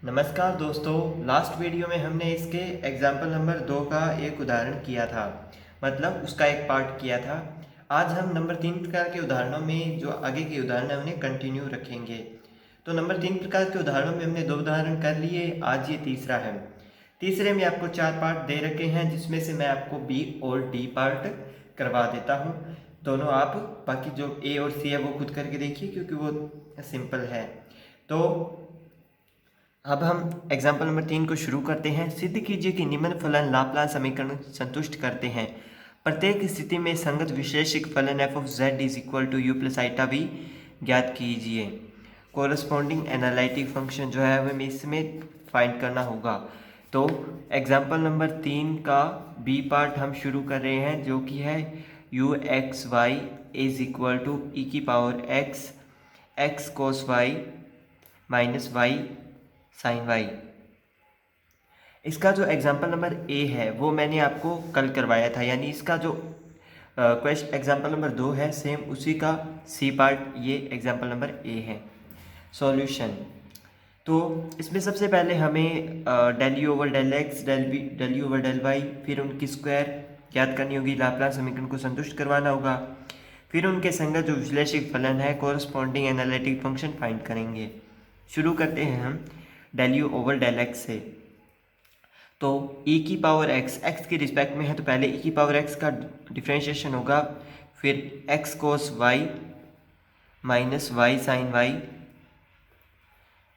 नमस्कार दोस्तों, last video में हमने इसके एग्जाम्पल नंबर 2 का एक उदाहरण किया था, मतलब उसका एक पार्ट किया था। आज हम नंबर 3 प्रकार के उदाहरणों में जो आगे के उदाहरण है उन्हें कंटिन्यू रखेंगे। तो नंबर 3 प्रकार के उदाहरणों में हमने 2 उदाहरण कर लिए, आज ये तीसरा है। तीसरे में आपको 4 पार्ट दे रखे हैं, जिसमें से मैं आपको बी और डी पार्ट करवा देता हूँ। दोनों आप बाकी जो ए और सी है वो खुद करके देखिए, क्योंकि वो सिंपल है। तो अब हम एग्जाम्पल नंबर 3 को शुरू करते हैं। सिद्ध कीजिए कि निम्न फलन लाप्लास समीकरण संतुष्ट करते हैं। प्रत्येक स्थिति में संगत विश्लेषिक फलन f of z is equal to you plus iota भी ज्ञात कीजिए। कोरस्पॉन्डिंग एनालिटिक फंक्शन जो है हमें इसमें फाइंड करना होगा। तो एग्जाम्पल नंबर 3 का बी पार्ट हम शुरू कर रहे हैं, जो कि है you X Y is equal to E की power X X cos Y minus Y sine Y. इसका जो एग्जाम्पल नंबर ए है वो मैंने आपको कल करवाया था, यानी इसका जो क्वेश्चन एग्जाम्पल नंबर 2 है सेम उसी का सी पार्ट ये एग्जाम्पल नंबर ए है। सॉल्यूशन, तो इसमें सबसे पहले हमें del you over del x del you over del y फिर उनकी स्क्वायर ज्ञात करनी होगी, लाप्लास समीकरण को संतुष्ट करवाना होगा। फिर उनके संगत जो विश्लेषिक फलन है कोरस्पॉन्डिंग एनालिटिक फंक्शन फाइंड करेंगे। शुरू करते हैं हम del you over del x से। तो e की पावर x x के रिस्पेक्ट में है, तो पहले e की पावर x का डिफ्रेंशिएशन होगा, फिर x cos y minus Y sine Y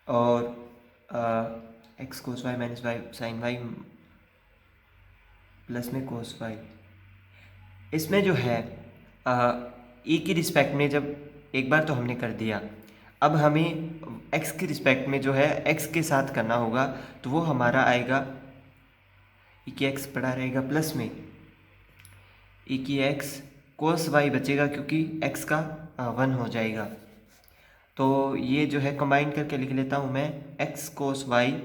और x cos y minus Y sine Y plus में कोस y। इसमें जो है e की रिस्पेक्ट में जब एक बार तो हमने कर दिया, अब हमें x की रिस्पेक्ट में जो है x के साथ करना होगा, तो वो हमारा आएगा ई की एक्स पड़ा रहेगा प्लस में ई की एक्स कोस वाई बचेगा, क्योंकि एक्स का 1 हो जाएगा। तो ये जो है कंबाइन करके लिख लेता हूँ मैं, X cos Y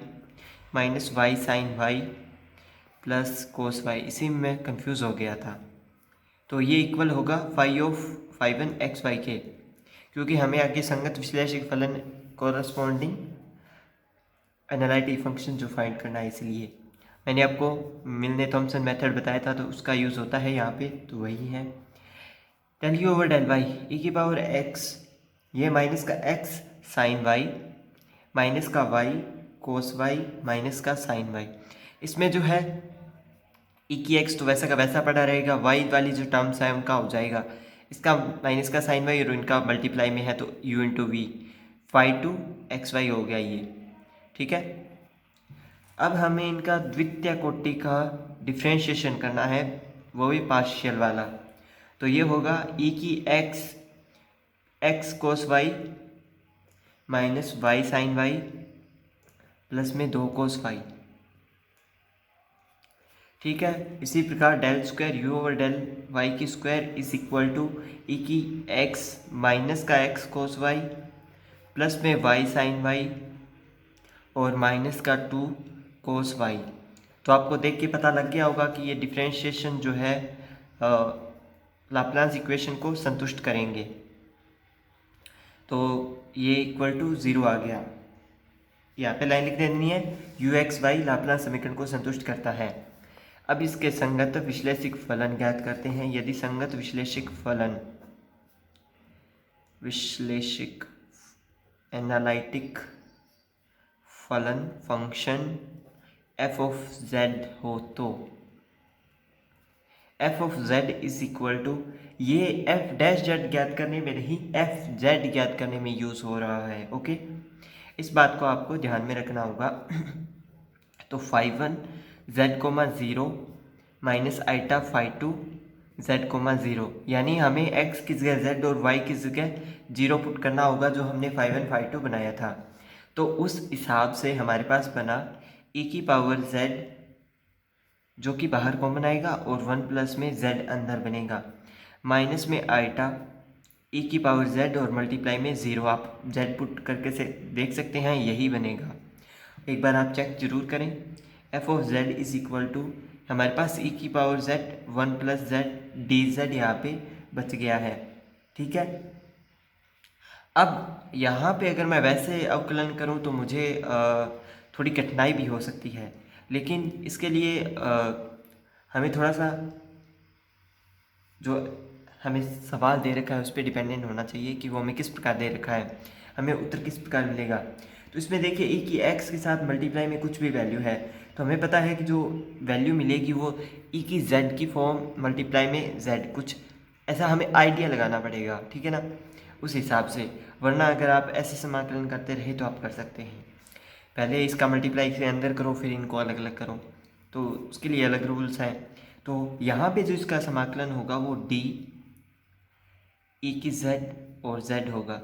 minus Y sine Y plus cos Y. इसी में मैं कंफ्यूज हो गया था। तो ये इक्वल होगा phi of phi one x y के, क्योंकि हमें आगे संगत विश्लेषिक फलन कोरस्पॉन्डिंग एनालिटिक फंक्शन जो फाइंड करना है, इसलिए मैंने आपको मिलने थॉमसन मेथड बताया था, तो उसका यूज़ होता है यहाँ पे, तो वही है। Del you over del Y E की पावर एक्स, ये माइनस का एक्स साइन वाई माइनस का वाई कोस वाई माइनस का साइन वाई। इसमें जो है ई की एक्स तो वैसा का वैसा पड़ा रहेगा, वाई वाली जो टर्म्स है उनका हो जाएगा, इसका माइनस का साइन वाई और इनका मल्टीप्लाई में है तो u into v, phi two x y हो गया ये, ठीक है। अब हमें इनका द्वितीय कोटि का डिफ्रेंशिएशन करना है, वो भी पार्शियल वाला। तो ये होगा ई की X X cos Y minus Y sine Y plus में 2 कोस वाई, ठीक है। इसी प्रकार del square you over del Y की square is equal to E की एक्स माइनस का एक्स कोस वाई प्लस में वाई साइन वाई और माइनस का 2 कोस वाई। तो आपको देख के पता लग गया होगा कि ये डिफ्रेंशिएशन जो है लाप्लास इक्वेशन को संतुष्ट करेंगे। तो ये इक्वल टू 0 आ गया, यहाँ पे लाइन लिख देनी है, यू एक्स वाई लाप्लास समीकरण को संतुष्ट करता है। अब इसके संगत विश्लेषिक फलन ज्ञात करते हैं। यदि संगत विश्लेषिक एनालिटिक फलन फंक्शन f ऑफ z हो, तो f of z is equal to, ये f डैश z ज्ञात करने में नहीं, f z ज्ञात करने में यूज़ हो रहा है, ओके। इस बात को आपको ध्यान में रखना होगा। तो phi one z comma 0 minus iota phi two z comma 0, यानी हमें x की जगह z और y की जगह 0 पुट करना होगा, जो हमने फाई वन फाई टू बनाया था। तो उस हिसाब से हमारे पास बना e की पावर z, जो कि बाहर कॉमन आएगा, और 1 प्लस में z अंदर बनेगा, माइनस में आइटा e की पावर z और मल्टीप्लाई में 0। आप z पुट करके से देख सकते हैं, यही बनेगा। एक बार आप चेक जरूर करें। f of z is equal to, हमारे पास e की power z 1 plus z d z यहाँ पे बच गया है, ठीक है। अब यहाँ पे अगर मैं वैसे अवकलन करूँ तो मुझे थोड़ी कठिनाई भी हो सकती है, लेकिन इसके लिए हमें थोड़ा सा जो हमें सवाल दे रखा है उस पर डिपेंडेंट होना चाहिए कि वो हमें किस प्रकार दे रखा है, हमें उत्तर किस प्रकार मिलेगा। तो इसमें देखिए ई की एक्स के साथ मल्टीप्लाई में कुछ भी वैल्यू है, तो हमें पता है कि जो वैल्यू मिलेगी वो ई की जेड की फॉर्म मल्टीप्लाई में जेड, कुछ ऐसा हमें आइडिया लगाना पड़ेगा, ठीक है ना, उस हिसाब से। वरना अगर आप ऐसे समाकलन करते रहे तो आप कर सकते हैं, पहले इसका मल्टीप्लाई से अंदर करो फिर इनको अलग अलग करो, तो उसके लिए अलग रूल्स हैं। तो यहाँ पे जो इसका समाकलन होगा वो डी ई की जेड और जेड होगा।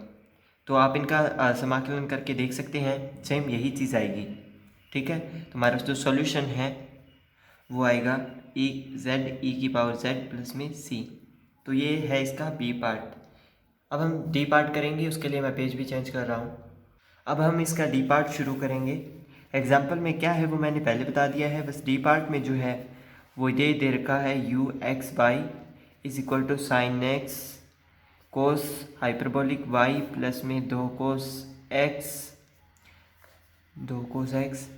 तो आप इनका समाकलन करके देख सकते हैं, सेम यही चीज़ आएगी, ठीक है। तो हमारा जो सॉल्यूशन है वो आएगा ई जेड ई की पावर जेड प्लस में सी। तो ये है इसका बी पार्ट। अब हम डी पार्ट करेंगे, उसके लिए मैं पेज भी चेंज कर रहा हूँ। अब हम इसका डी पार्ट शुरू करेंगे। एग्जाम्पल में क्या है वो मैंने पहले बता दिया है, बस डी पार्ट में जो है वो ये दे रखा है you x by is equal to sine x cos hyperbolic Y plus में 2 cos x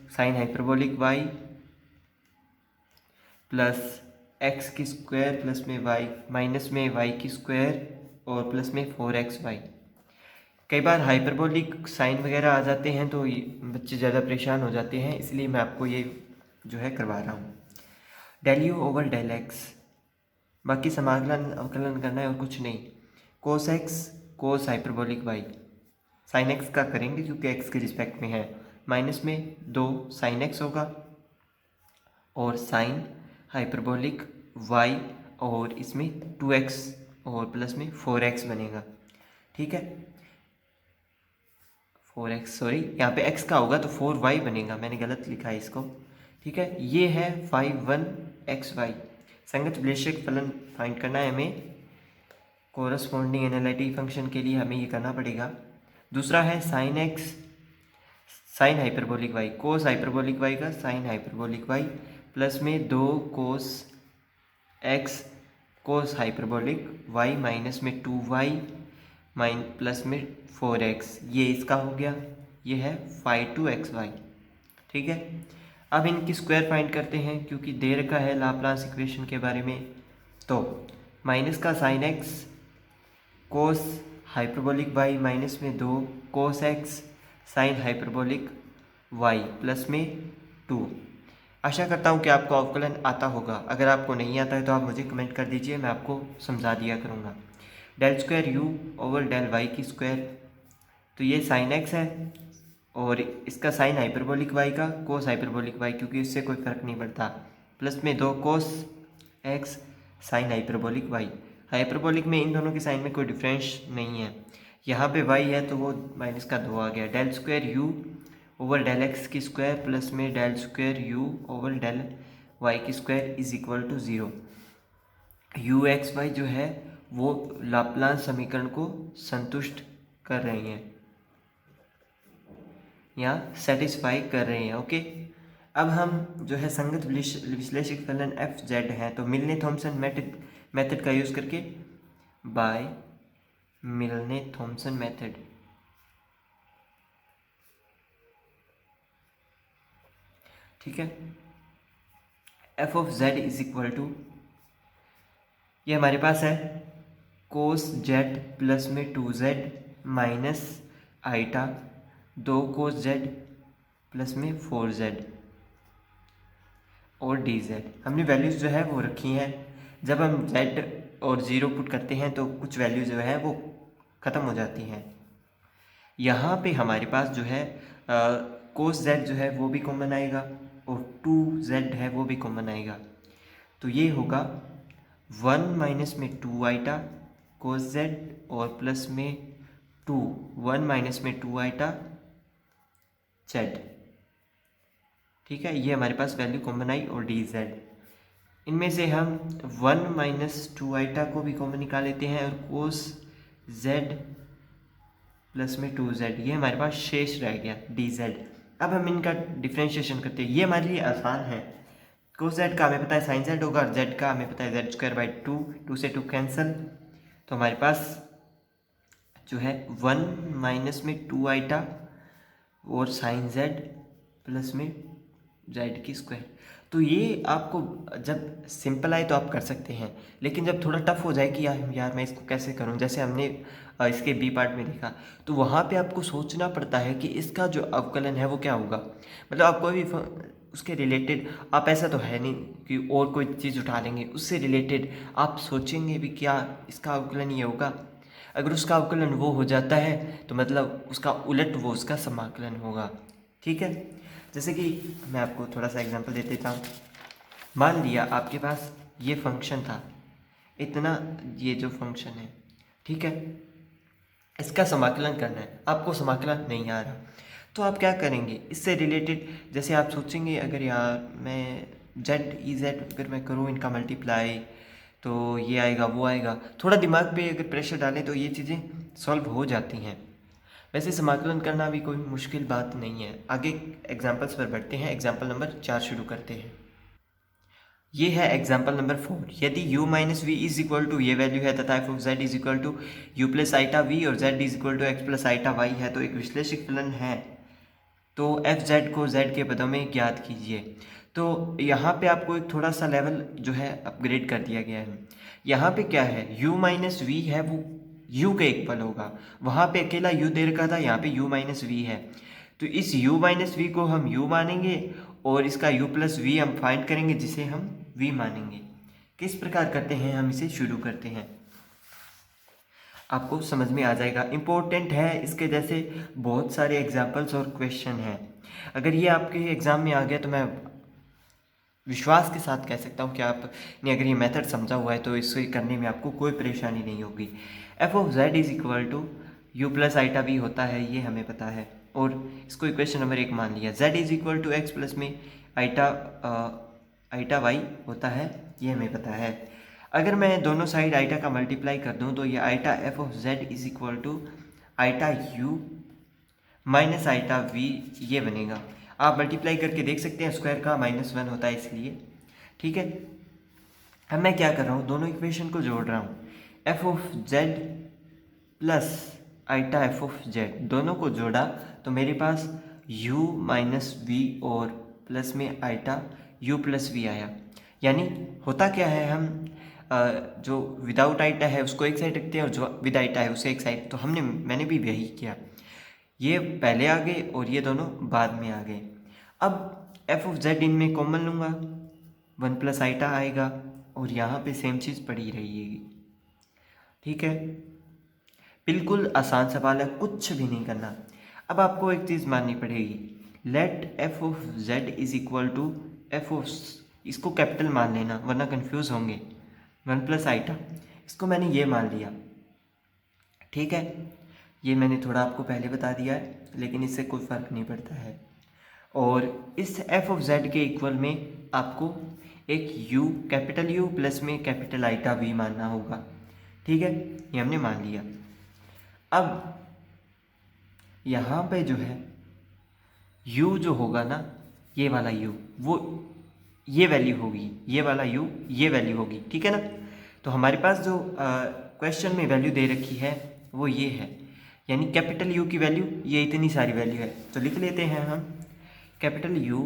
sine hyperbolic Y plus x की स्क्वायर प्लस में वाई माइनस में वाई की स्क्वायर और प्लस में 4xy। कई बार हाइपरबोलिक साइन वगैरह आ जाते हैं तो बच्चे ज़्यादा परेशान हो जाते हैं, इसलिए मैं आपको ये जो है करवा रहा हूँ। Del you over del x, बाकी समाकलन अवकलन करना है और कुछ नहीं। Cos x cos hyperbolic y, sine x का करेंगे क्योंकि एक्स के रिस्पेक्ट में है, माइनस में 2 साइन एक्स होगा और साइन हाइपरबोलिक वाई और इसमें 2x और प्लस में 4x बनेगा, ठीक है। 4x सॉरी यहाँ पे x का होगा तो 4y बनेगा, मैंने गलत लिखा है इसको, ठीक है। ये है 5 1xy। संगत विश्लेषक फलन फाइंड करना है हमें, कोरस्पॉन्डिंग एनालिटिक फंक्शन के लिए हमें ये करना पड़ेगा। दूसरा है sine X sine hyperbolic Y, cos hyperbolic Y का साइन हाइपरबोलिक वाई प्लस में 2 cos x cos hyperbolic Y minus में 2y प्लस में 4x, ये इसका हो गया, ये है 5 2xy, ठीक है। अब इनकी स्क्वायर फाइंड करते हैं क्योंकि दे रखा है लाप्लास इक्वेशन के बारे में। तो माइनस का sine x cos hyperbolic Y minus में 2 cos x sine hyperbolic Y plus में 2। आशा करता हूँ कि आपको अवकलन आता होगा, अगर आपको नहीं आता है तो आप मुझे कमेंट कर दीजिए, मैं आपको समझा दिया करूँगा। Del square you over del Y की स्क्वायर, तो ये साइन एक्स है और इसका साइन हाइपरबोलिक वाई का कोस हाइपरबोलिक वाई, क्योंकि इससे कोई फ़र्क नहीं पड़ता, प्लस में 2 cos x sine hyperbolic y. Hyperbolic में इन दोनों के साइन में कोई डिफरेंस नहीं है, यहाँ पे वाई है तो वो माइनस का 2 आ गया। Del square you over del X की स्क्वायर प्लस में del square you over del Y की square is equal to 0। U X Y जो है वो लाप्लास समीकरण को संतुष्ट कर रहे हैं या सेटिस्फाई कर रहे हैं, ओके। अब हम जो है संगत विश्लेषक फलन एफ जेड है, तो मिलने थॉमसन मेथड का यूज़ करके, बाय मिलने थॉमसन मेथड, ठीक है। F of Z is equal to, ये हमारे पास है कोस जेड प्लस में 2z minus iota 2 cos z plus में 4z और dz। हमने वैल्यूज़ जो है वो रखी हैं, जब हम z और 0 पुट करते हैं तो कुछ वैल्यू जो है वो ख़त्म हो जाती हैं। यहाँ पे हमारे पास जो है कोस z जो है वो भी कॉमन आएगा और 2z है वो भी कॉमन आएगा, तो ये होगा 1 माइनस में 2 आइटा कोस जेड और प्लस में 2 1 माइनस में 2 आइटा जेड, ठीक है। ये हमारे पास वैल्यू कॉमन आई और डी जेड, इनमें से हम 1 माइनस 2 आइटा को भी कॉमन निकाल लेते हैं और कोस जेड प्लस में 2z, ये हमारे पास शेष रह गया dz। अब हम इनका डिफ्रेंशिएशन करते हैं, ये हमारे लिए आसान है। कोस जेड का हमें पता है साइन जेड होगा और जेड का हमें पता है जेड स्क्वायर बाई 2, 2 से 2 कैंसिल, तो हमारे पास जो है 1 माइनस में 2 आइटा और साइन जेड प्लस में जेड की स्क्वायर। तो ये आपको जब सिंपल आए तो आप कर सकते हैं, लेकिन जब थोड़ा टफ हो जाए कि यार मैं इसको कैसे करूं, जैसे हमने इसके बी पार्ट में देखा, तो वहाँ पे आपको सोचना पड़ता है कि इसका जो अवकलन है वो क्या होगा। मतलब आप कोई भी उसके रिलेटेड, आप ऐसा तो है नहीं कि और कोई चीज़ उठा लेंगे, उससे रिलेटेड आप सोचेंगे भी क्या इसका अवकलन ये होगा। अगर उसका अवकलन वो हो जाता है तो मतलब उसका उलट वो उसका समाकलन होगा। ठीक है, जैसे कि मैं आपको थोड़ा सा एग्जांपल दे देता हूँ। मान लिया आपके पास ये फंक्शन था इतना, ये जो फंक्शन है, ठीक है, इसका समाकलन करना है, आपको समाकलन नहीं आ रहा, तो आप क्या करेंगे इससे रिलेटेड। जैसे आप सोचेंगे अगर यार मैं जेड ई जेड अगर मैं करूँ इनका मल्टीप्लाई तो ये आएगा वो आएगा, थोड़ा दिमाग पे अगर प्रेशर डालें तो ये चीज़ें सॉल्व हो जाती हैं। वैसे समाकलन करना भी कोई मुश्किल बात नहीं है। आगे एग्जांपल्स पर बढ़ते हैं। एग्जांपल नंबर 4 शुरू करते हैं। ये है एग्जाम्पल नंबर 4। यदि u minus V is equal to ये वैल्यू है तथा F of Z is equal to you plus iota V और Z is equal to x plus iota Y है तो एक विश्लेषक फलन है, तो एफ जेड को जेड के पदों में ज्ञात कीजिए। तो यहाँ पे आपको एक थोड़ा सा लेवल जो है अपग्रेड कर दिया गया है। यहाँ पे क्या है, u माइनस वी है वो u का एक पल होगा, वहाँ पे अकेला u दे रखा था, यहाँ पे u माइनस वी है, तो इस u माइनस वी को हम u मानेंगे और इसका u प्लस वी हम फाइंड करेंगे जिसे हम v मानेंगे। किस प्रकार करते हैं, हम इसे शुरू करते हैं, आपको समझ में आ जाएगा। इम्पोर्टेंट है, इसके जैसे बहुत सारे एग्जाम्पल्स और क्वेश्चन हैं। अगर ये आपके एग्ज़ाम में आ गया तो मैं विश्वास के साथ कह सकता हूँ कि आपने अगर ये मेथड समझा हुआ है तो इसे करने में आपको कोई परेशानी नहीं होगी। F of Z is equal to you plus iota v होता है, ये हमें पता है, और इसको इक्वेशन नंबर 1 मान लिया। Z is equal to x plus में आइटा आइटा वाई होता है, ये हमें पता है। अगर मैं दोनों साइड आइटा का मल्टीप्लाई कर दूं तो ये iota f of Z is equal to iota u minus iota v ये बनेगा। आप मल्टीप्लाई करके देख सकते हैं, स्क्वायर का -1 होता है इसलिए। ठीक है, अब मैं क्या कर रहा हूँ, दोनों इक्वेशन को जोड़ रहा हूँ। F of z plus iota f of z दोनों को जोड़ा तो मेरे पास u माइनस वी और प्लस में आइटा u प्लस वी आया। यानी होता क्या है, हम जो विदाउट आइटा है उसको एक साइड रखते हैं और जो विद आइटा है उसे एक साइड, तो मैंने भी यही किया, ये पहले आ गए और ये दोनों बाद में आ गए। अब एफ ऑफ जेड इनमें कॉमन लूँगा, 1 प्लस आइटा आएगा और यहाँ पे सेम चीज़ पड़ी रहेगी। ठीक है, बिल्कुल आसान सवाल है, कुछ भी नहीं करना। अब आपको एक चीज़ माननी पड़ेगी, let f of Z is equal to f of, इसको कैपिटल मान लेना वरना कंफ्यूज होंगे, 1 प्लस आइटा, इसको मैंने ये मान लिया। ठीक है, ये मैंने थोड़ा आपको पहले बता दिया है लेकिन इससे कोई फ़र्क नहीं पड़ता है। और इस एफ ऑफ जेड के इक्वल में आपको एक u कैपिटल U प्लस में कैपिटल आइटा v मानना होगा। ठीक है, ये हमने मान लिया। अब यहाँ पे जो है u जो होगा ना, ये वाला u वो ये वैल्यू होगी, ये वाला u ये वैल्यू होगी। ठीक है ना, तो हमारे पास जो क्वेश्चन में वैल्यू दे रखी है वो ये है, यानी कैपिटल U की वैल्यू ये इतनी सारी वैल्यू है, तो लिख लेते हैं हम capital U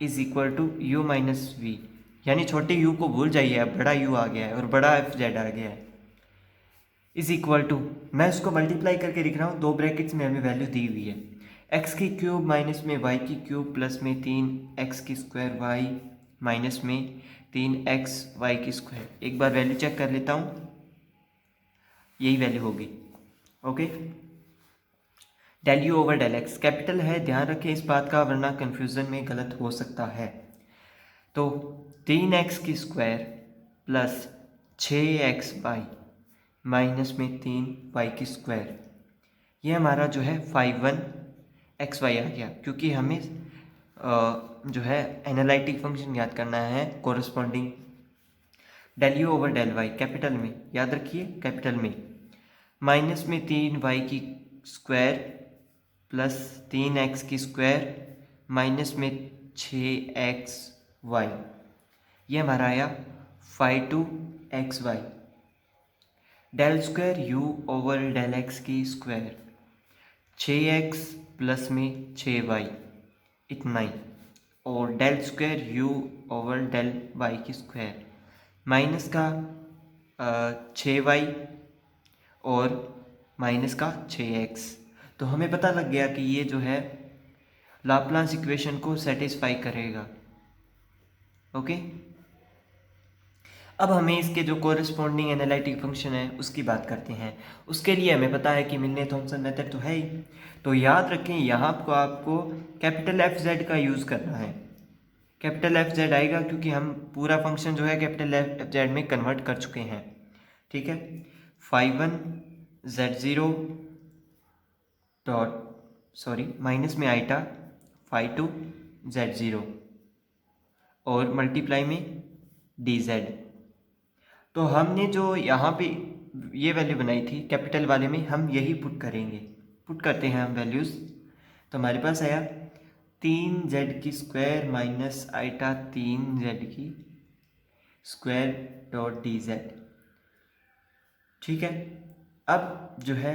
is equal to u minus v, यानी छोटे u को भूल जाइए, अब बड़ा U आ गया है और बड़ा एफ जेड आ गया है, इज इक्वल टू, मैं उसको मल्टीप्लाई करके लिख रहा हूँ, दो ब्रैकेट्स में हमें वैल्यू दी हुई है, एक्स की क्यूब माइनस में वाई की क्यूब प्लस में 3x की स्क्वायर वाई माइनस में 3x वाई की स्क्वायर। एक बार वैल्यू चेक कर लेता हूँ, यही वैल्यू होगी। Okay, del you over del x capital है, ध्यान रखें इस बात का वरना कन्फ्यूज़न में गलत हो सकता है। तो 3x की square plus 6x Y minus में 3y की स्क्वायर, ये हमारा जो है 51xy आ गया, क्योंकि हमें जो है एनालिटिक फंक्शन याद करना है corresponding. Del you over del y capital में, याद रखिए कैपिटल में, माइनस में 3y की स्क्वायर प्लस 3x की स्क्वायर माइनस में 6xy, ये हमारा आया 52xy। Del square u over del x की स्क्वायर 6x प्लस में 6y इतना ही, और del square you over del Y की स्क्वायर माइनस का 6y और माइनस का 6x। तो हमें पता लग गया कि ये जो है लाप्लास इक्वेशन को सेटिस्फाई करेगा। ओके, अब हमें इसके जो कोरिस्पॉन्डिंग एनालिटिक फंक्शन है उसकी बात करते हैं। उसके लिए हमें पता है कि मिलने थॉमसन मेथड तो है ही, तो याद रखें यहाँ आपको कैपिटल एफ जेड का यूज़ करना है। कैपिटल एफ जेड आएगा क्योंकि हम पूरा फंक्शन जो है कैपिटल एफ जेड में कन्वर्ट कर चुके हैं। ठीक है, φ1 z0 डॉट माइनस में आइटा φ2 z0 और मल्टीप्लाई में dz। तो हमने जो यहाँ पे ये वैल्यू बनाई थी कैपिटल वाले में, हम यही पुट करेंगे। पुट करते हैं हम वैल्यूज़, तो हमारे पास आया 3z की स्क्वायर माइनस आइटा 3z की स्क्वायर डॉट dz। ठीक है, अब जो है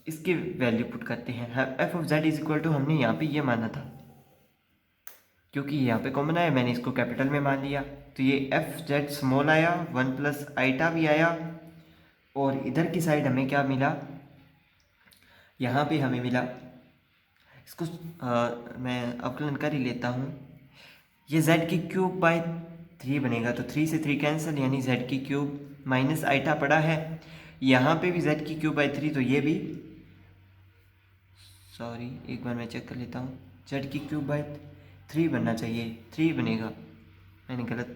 इसकी वैल्यू पुट करते हैं। F of Z is equal to हमने यहाँ पे ये माना था, क्योंकि यहाँ पे कॉमन आया मैंने इसको कैपिटल में मान लिया, तो ये एफ जेड स्मॉल आया, 1 प्लस आइटा भी आया, और इधर की साइड हमें क्या मिला, यहाँ पे हमें मिला इसको मैं अवकलन कर ही लेता हूँ। ये z की क्यूब बाय 3 बनेगा, तो 3 से 3 कैंसिल, यानी z की क्यूब माइनस आइटा पड़ा है, यहाँ पे भी z की क्यूब बाय 3, तो ये भी एक बार मैं चेक कर लेता हूँ, z की क्यूब बाय 3 बनना चाहिए, 3 बनेगा, मैंने गलत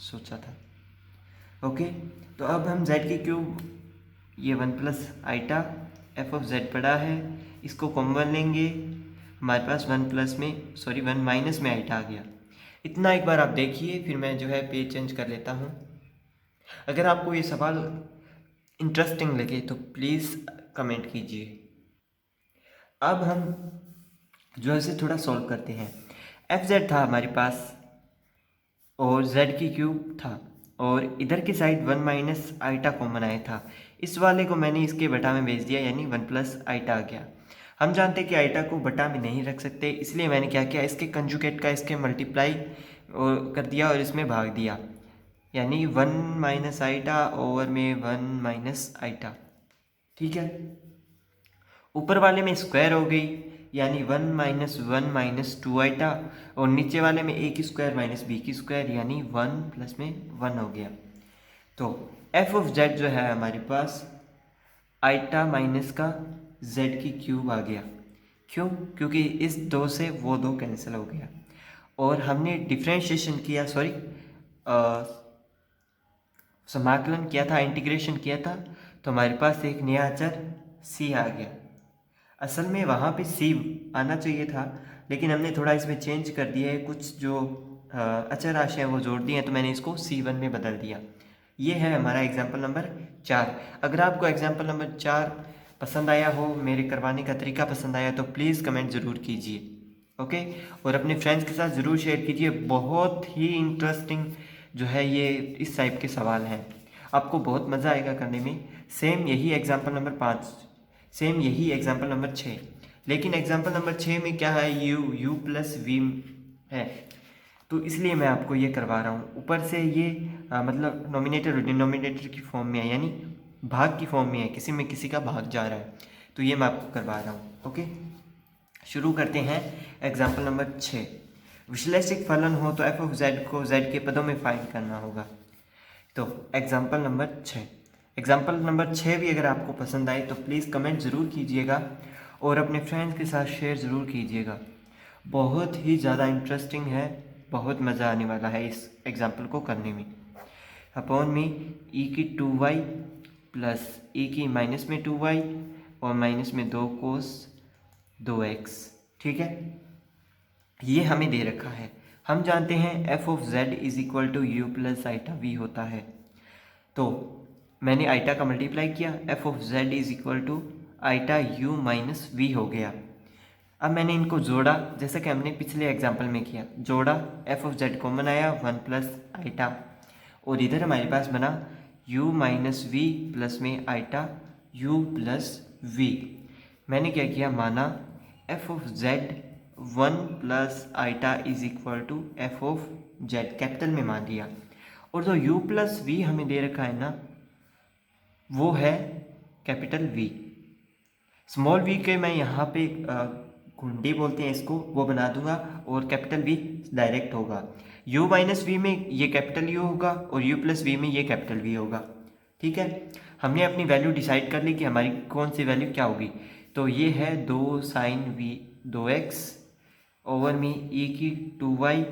सोचा था। ओके, तो अब हम z की क्यूब, ये 1 plus iota f of z पड़ा है, इसको कॉमन लेंगे, हमारे पास 1 माइनस में आइटा आ गया। इतना एक बार आप देखिए, फिर मैं जो है पेज चेंज कर लेता हूँ। अगर आपको ये सवाल इंटरेस्टिंग लगे तो प्लीज़ कमेंट कीजिए। अब हम जो है इसे थोड़ा सॉल्व करते हैं। एफ जेड था हमारे पास और z की क्यूब था, और इधर की साइड 1 माइनस आइटा कॉमन आया था, इस वाले को मैंने इसके बटा में भेज दिया, यानी 1 प्लस आइटा आ गया। हम जानते हैं कि आइटा को बटा में नहीं रख सकते, इसलिए मैंने क्या किया, इसके कंजुगेट का इसके मल्टीप्लाई कर दिया और इसमें भाग दिया, यानी 1 माइनस आइटा ओवर में 1 माइनस आइटा। ठीक है, ऊपर वाले में स्क्वायर हो गई, यानी 1 माइनस 2 आइटा, और नीचे वाले में a की स्क्वायर माइनस b की स्क्वायर, यानी 1 प्लस में 1 हो गया। तो f ऑफ z जो है हमारे पास आइटा माइनस का z की क्यूब आ गया। क्यों? क्योंकि इस 2 से वो 2 कैंसिल हो गया, और हमने डिफ्रेंशिएशन किया, समाकलन किया था, इंटीग्रेशन किया था, तो हमारे पास एक नया अचर c आ गया। असल में वहाँ पे c आना चाहिए था, लेकिन हमने थोड़ा इसमें चेंज कर दिया है, कुछ जो अचर राशि हैं वो जोड़ दिए हैं, तो मैंने इसको c1 में बदल दिया। ये है हमारा एग्जाम्पल नंबर 4। अगर आपको एग्जाम्पल नंबर 4 पसंद आया हो, मेरे करवाने का तरीका पसंद आया, तो प्लीज़ कमेंट ज़रूर कीजिए। ओके, और अपने फ्रेंड्स के साथ ज़रूर शेयर कीजिए। बहुत ही इंटरेस्टिंग जो है ये इस टाइप के सवाल हैं, आपको बहुत मज़ा आएगा करने में। सेम यही एग्जाम्पल नंबर 5, सेम यही एग्जाम्पल नंबर 6, लेकिन एग्जाम्पल नंबर 6 में क्या है, u प्लस वी है, तो इसलिए मैं आपको ये करवा रहा हूँ। ऊपर से ये मतलब नॉमिनेटर और डिनोमिनेटर की फॉर्म में है, यानी भाग की फॉर्म में है, किसी में किसी का भाग जा रहा है, तो ये मैं आपको करवा रहा हूँ। ओके, शुरू करते हैं एग्जाम्पल नंबर 6। विश्लेषिक फलन हो तो एफ ऑफ जेड को जेड के पदों में फाइंड करना होगा। तो एग्जाम्पल नंबर 6 भी अगर आपको पसंद आए तो प्लीज़ कमेंट ज़रूर कीजिएगा और अपने फ्रेंड्स के साथ शेयर ज़रूर कीजिएगा। बहुत ही ज़्यादा इंटरेस्टिंग है, बहुत मज़ा आने वाला है इस एग्जाम्पल को करने में। अपॉन में e की 2y प्लस e की माइनस में 2y और माइनस में 2 कोस 2x। ठीक है, ये हमें दे रखा है। हम जानते हैं f of Z is equal to you plus iota v होता है, तो मैंने आइटा का मल्टीप्लाई किया, f of Z is equal to iota u minus v हो गया। अब मैंने इनको जोड़ा, जैसा कि हमने पिछले एग्जाम्पल में किया, जोड़ा, एफ ऑफ जेड कॉमन आया 1 प्लस आइटा, और इधर हमारे पास बना u माइनस वी प्लस में आइटा u प्लस वी। मैंने क्या किया, माना f of z 1 plus iota is equal to f of z, capital में मान लिया। और जो u प्लस वी हमें दे रखा है ना, वो है कैपिटल V। स्मॉल v के मैं यहाँ पे घुंडी बोलते हैं इसको, वो बना दूंगा, और कैपिटल V डायरेक्ट होगा। u माइनस वी में ये कैपिटल U होगा और u प्लस वी में ये कैपिटल V होगा। ठीक है, हमने अपनी वैल्यू डिसाइड कर ली कि हमारी कौन सी वैल्यू क्या होगी। तो ये है 2 साइन V 2x ओवर में e की 2y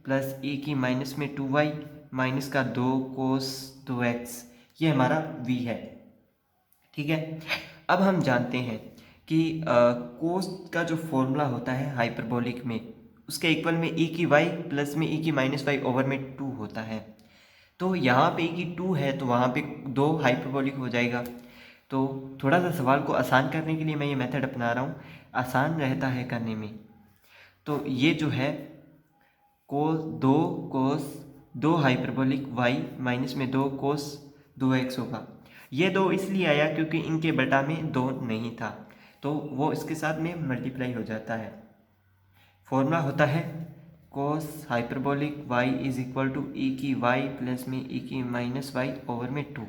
प्लस e की माइनस में 2y माइनस का 2 कोस 2x, ये हमारा v है। ठीक है, अब हम जानते हैं कि कोस का जो फॉर्मूला होता है हाइपरबोलिक में, उसके इक्वल में e की y प्लस में e की माइनस y ओवर में 2 होता है। तो यहाँ पे e की 2 है तो वहाँ पे 2 हाइपरबोलिक हो जाएगा। तो थोड़ा सा सवाल को आसान करने के लिए मैं ये मेथड अपना रहा हूँ, आसान रहता है करने में। तो ये जो है कोस 2 हाइपरबोलिक y माइनस में 2 कोस 2x होगा। ये 2 इसलिए आया क्योंकि इनके बटा में 2 नहीं था, तो वो इसके साथ में मल्टीप्लाई हो जाता है। फॉर्मूला होता है cos hyperbolic y is equal to E की y प्लस में ई की माइनस y ओवर में 2।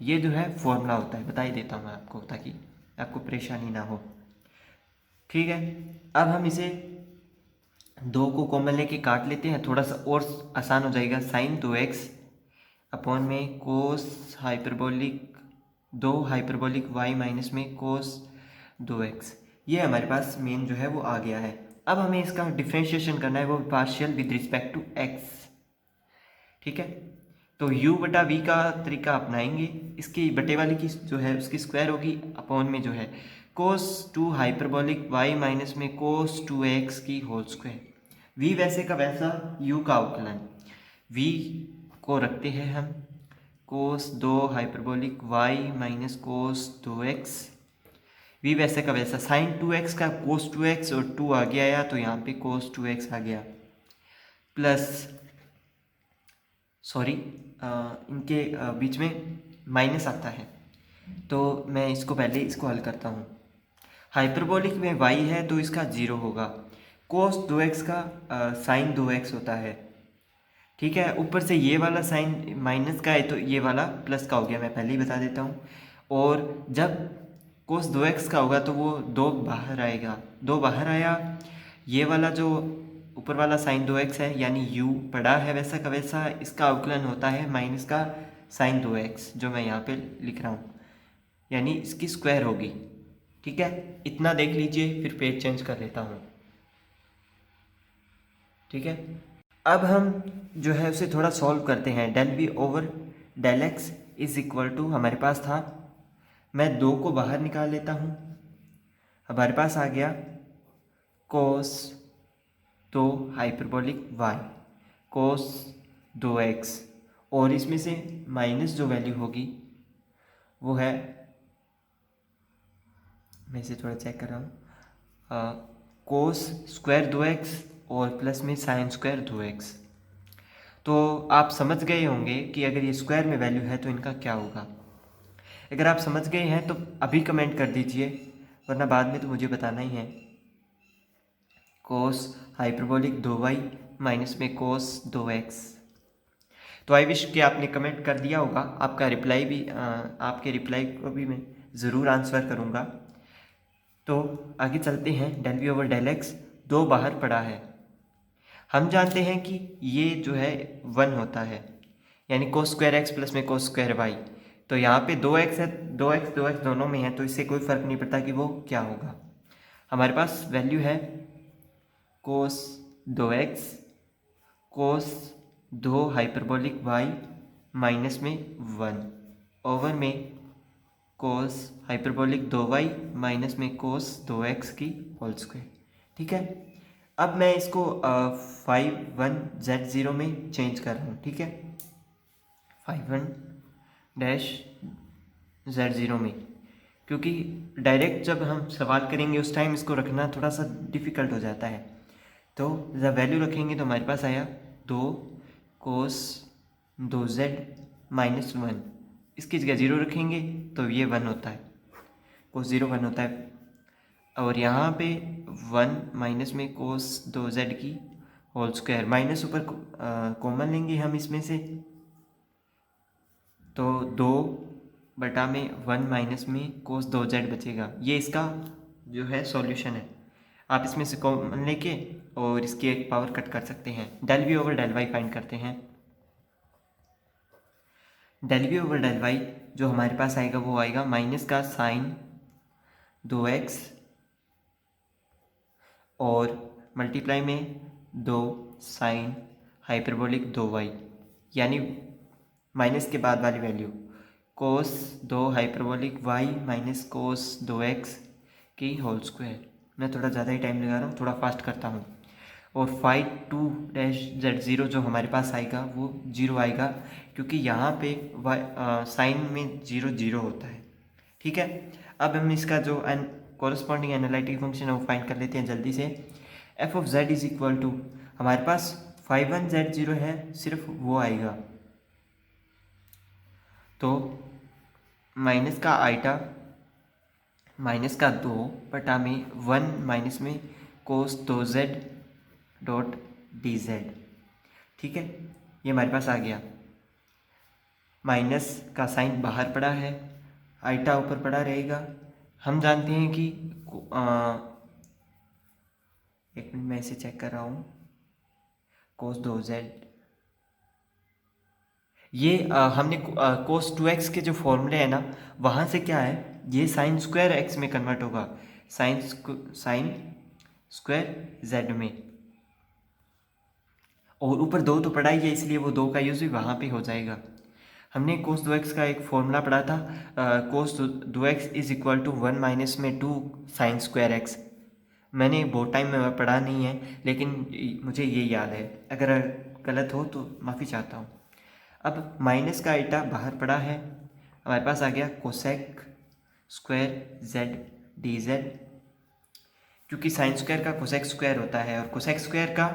ये जो है फॉर्मूला होता है, बता ही देता हूँ मैं आपको ताकि आपको परेशानी ना हो। ठीक है, अब हम इसे 2 को कॉमन लेके काट लेते हैं, थोड़ा सा और आसान हो जाएगा। साइन 2x अपॉन में cos hyperbolic 2 hyperbolic y minus में कोस 2x, ये हमारे पास मेन जो है वो आ गया है। अब हमें इसका डिफ्रेंशिएशन करना है, वो partial with respect to x। ठीक है, तो u बटा v का तरीका अपनाएंगे। इसकी बटे वाली की जो है उसकी स्क्वायर होगी, अपॉन में जो है कोस 2 हाइपरबोलिक y माइनस में कोस 2x की होल स्क्वायर। v वैसे का वैसा, u का अवकलन, v को रखते हैं हम कोस 2 hyperbolic y minus cos 2x। v वैसे का वैसा, साइन 2x का कोस 2x और 2 आ गया, तो यहाँ पे कोस 2x आ गया, प्लस सॉरी इनके बीच में माइनस आता है, तो मैं इसको पहले इसको हल करता हूँ। हाइपरबोलिक में y है तो इसका 0 होगा, कोस 2x का साइन 2x होता है। ठीक है, ऊपर से ये वाला साइन माइनस का है तो ये वाला प्लस का हो गया, मैं पहले ही बता देता हूँ। और जब कोस 2x का होगा तो वो 2 बाहर आएगा, 2 बाहर आया, ये वाला जो ऊपर वाला साइन 2x है यानी u बड़ा है वैसा का वैसा, इसका अवकलन होता है माइनस का साइन 2x जो मैं यहाँ पे लिख रहा हूँ, यानी इसकी स्क्वायर होगी। ठीक है, इतना देख लीजिए, फिर पेज चेंज कर लेता हूँ। ठीक है, अब हम जो है उसे थोड़ा सॉल्व करते हैं। Del v over del x is equal to, हमारे पास था, मैं 2 को बाहर निकाल लेता हूँ, हमारे पास आ गया कोस 2 हाइपरबोलिक y कोस 2x, और इसमें से माइनस जो वैल्यू होगी वो है, मैं इसे थोड़ा चेक कर रहा हूँ, कोस स्क्वायर 2x और प्लस में साइन स्क्वायर 2x। तो आप समझ गए होंगे कि अगर ये स्क्वायर में वैल्यू है तो इनका क्या होगा। अगर आप समझ गए हैं तो अभी कमेंट कर दीजिए, वरना बाद में तो मुझे बताना ही है। कोस हाइपरबोलिक 2y माइनस में कोस 2x। तो आई विश कि आपने कमेंट कर दिया होगा, आपका रिप्लाई भी आपके रिप्लाई को भी मैं ज़रूर आंसर करूँगा। तो आगे चलते हैं। Del v over del x 2 बाहर पड़ा है, हम जानते हैं कि ये जो है 1 होता है, यानी कोस स्क्वायर एक्स प्लस में कोस स्क्वायर वाई। तो यहाँ पे 2x है, 2x दोनों में है, तो इससे कोई फ़र्क नहीं पड़ता कि वो क्या होगा। हमारे पास वैल्यू है कोस 2x कोस 2 हाइपरबोलिक y माइनस में 1 ओवर में कोस हाइपरबोलिक 2y माइनस में कोस 2x की होल स्क्वायर। ठीक है, अब मैं इसको 5 1 z0 में चेंज कर रहा हूँ। ठीक है, 5 1 z0 में, क्योंकि डायरेक्ट जब हम सवाल करेंगे उस टाइम इसको रखना थोड़ा सा डिफ़िकल्ट हो जाता है। तो जब वैल्यू रखेंगे तो हमारे पास आया 2 कोस 2z माइनस 1, इसकी जगह 0 रखेंगे तो ये 1 होता है, कोस 0 1 होता है। और यहाँ पे 1 माइनस में कोस 2z की होल स्क्वायर, माइनस ऊपर कॉमन लेंगे हम इसमें से, तो 2/1 माइनस में कोस 2z बचेगा। ये इसका जो है सॉल्यूशन है। आप इसमें से कॉमन लेके और इसकी एक पावर कट कर सकते हैं। Del v over del y find करते हैं। Del v over del y जो हमारे पास आएगा वो आएगा माइनस का साइन 2x और मल्टीप्लाई में 2 साइन हाइपरबोलिक 2y, यानी माइनस के बाद वाली वैल्यू कोस 2 hyperbolic y minus cos 2x की होल स्क्वायर। मैं थोड़ा ज़्यादा ही टाइम लगा रहा हूँ, थोड़ा फास्ट करता हूँ। और फाइव 2-z0 जो हमारे पास आएगा वो 0 आएगा, क्योंकि यहाँ पे साइन में 0 होता है। ठीक है, अब हम इसका जो कॉरस्पॉन्डिंग एनालिटिक फंक्शन है वो फाइंड कर लेते हैं जल्दी से। F of Z is equal to, हमारे पास 5 1 z0 है, सिर्फ वो आएगा, तो माइनस का आइटा माइनस का 2 में 1 माइनस में कोस 2z डॉट डी जेड। ठीक है, ये हमारे पास आ गया। माइनस का साइन बाहर पड़ा है, आइटा ऊपर पड़ा रहेगा। हम जानते हैं कि एक मिनट मैं इसे चेक कर रहा हूँ, कोस 2z, ये हमने कोस 2x के जो फॉर्मूले हैं ना, वहाँ से क्या है, ये साइन स्क्वायर x में कन्वर्ट होगा, साइन स्क्वायर z में, और ऊपर 2 तो पढ़ा ही है, इसलिए वो 2 का यूज़ भी वहाँ पे हो जाएगा। हमने कोस 2x का एक फॉर्मूला पढ़ा था, cos 2x is equal to 1 minus में 2 साइन स्क्वायर x। मैंने बहुत टाइम में पढ़ा नहीं है, लेकिन मुझे ये याद है, अगर गलत हो तो माफ़ी चाहता हूँ। अब माइनस का आइटा बाहर पड़ा है, हमारे पास आ गया cosec square Z D Z, क्योंकि साइन स्क्वायर का कोसेक स्क्वायर होता है और कोसेक स्क्वायर का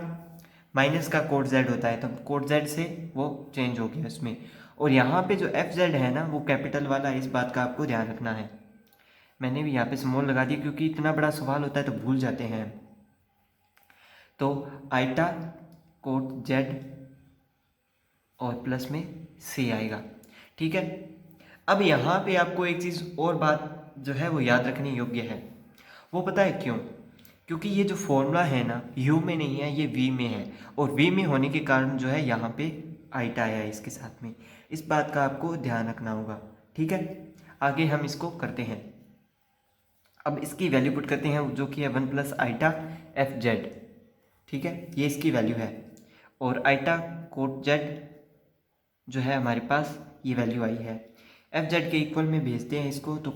माइनस का कोट जेड होता है, तो कोट जेड से वो चेंज हो गया इसमें। और यहाँ पे जो एफ जेड है ना, वो कैपिटल वाला है, इस बात का आपको ध्यान रखना है। मैंने भी यहाँ पे स्मॉल लगा दिया, क्योंकि इतना बड़ा सवाल होता है तो भूल जाते हैं। तो आइटा कोट जेड और प्लस में सी आएगा। ठीक है, अब यहाँ पे आपको एक चीज़ और बात जो है वो याद रखने योग्य है। वो पता है क्यों? क्योंकि ये जो फॉर्मूला है ना, यू में नहीं है, ये वी में है, और वी में होने के कारण जो है यहाँ पे आइटा आया है इसके साथ में। इस बात का आपको ध्यान रखना होगा। ठीक है, आगे हम इसको करते हैं। अब इसकी वैल्यू पुट करते हैं, जो कि है 1 प्लस आइटा एफ जेड। ठीक है, ये इसकी वैल्यू है, और आइटा कोट जेड जो है हमारे पास ये वैल्यू आई है। एफ जेड के इक्वल में भेजते हैं इसको, तो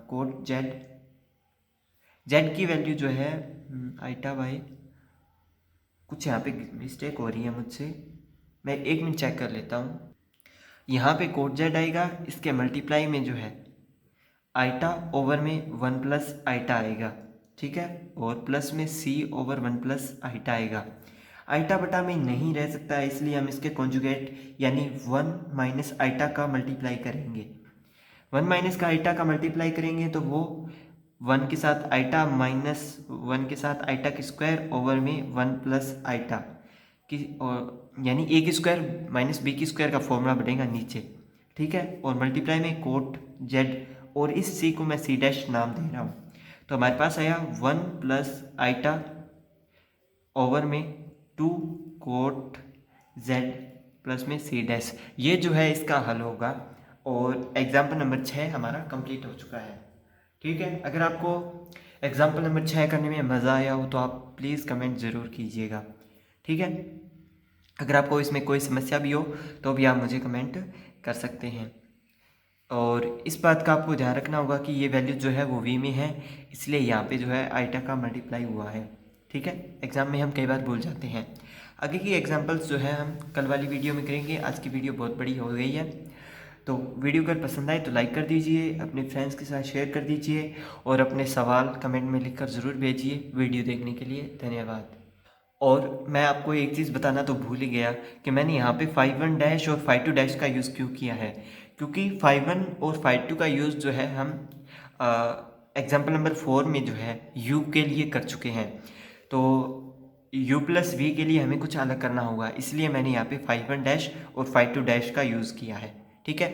कोट जेड की वैल्यू जो है आइटा बाई, कुछ यहाँ पे मिस्टेक हो रही है मुझसे, मैं 1 मिनट चेक कर लेता हूँ। यहाँ पे कोट जेड आएगा, इसके मल्टीप्लाई में जो है आइटा ओवर में 1 प्लस आइटा आएगा। ठीक है, और प्लस में सी ओवर 1 प्लस आइटा आएगा। आइटा बटा में नहीं रह सकता है, इसलिए हम इसके कॉन्जुगेट यानी 1 माइनस आइटा का मल्टीप्लाई करेंगे। 1 माइनस का आइटा का मल्टीप्लाई करेंगे तो वो 1 के साथ आइटा माइनस 1 के साथ आइटा की स्क्वायर ओवर में 1 प्लस आइटा की, और यानी ए की स्क्वायर माइनस बी की स्क्वायर का फॉर्मूला बनेगा नीचे। ठीक है, और मल्टीप्लाई में कोट जेड, और इस सी को मैं सी डैश नाम दे रहा हूँ। तो हमारे पास आया 1 प्लस आइटा ओवर में 2 कोट जेड प्लस में सी डैश। ये जो है इसका हल होगा, और एग्जाम्पल नंबर 6 हमारा कंप्लीट हो चुका है। ठीक है, अगर आपको एग्जाम्पल नंबर 6 करने में मज़ा आया हो तो आप प्लीज़ कमेंट ज़रूर कीजिएगा। ठीक है, अगर आपको इसमें कोई समस्या भी हो तो भी आप मुझे कमेंट कर सकते हैं। और इस बात का आपको ध्यान रखना होगा कि ये वैल्यू जो है वो वी में है, इसलिए यहाँ पे जो है आइटा का मल्टीप्लाई हुआ है। ठीक है, एग्ज़ाम में हम कई बार भूल जाते हैं। आगे की एग्जांपल्स जो है हम कल वाली वीडियो में करेंगे। आज की वीडियो बहुत बड़ी हो गई है, तो वीडियो अगर पसंद आए तो लाइक कर दीजिए, अपने फ्रेंड्स के साथ शेयर कर दीजिए, और अपने सवाल कमेंट में लिखकर ज़रूर भेजिए। वीडियो देखने के लिए धन्यवाद। और मैं आपको एक चीज़ बताना तो भूल ही गया कि मैंने यहाँ पे 5 डैश और 5 डैश का यूज़ क्यों किया है, क्योंकि 5 और 5 का यूज़ जो है हम एग्जाम्पल नंबर 4 में जो है u के लिए कर चुके हैं, तो u प्लस v के लिए हमें कुछ अलग करना होगा, इसलिए मैंने यहाँ पे 5 1 डैश और 5 2 डैश का यूज़ किया है। ठीक है,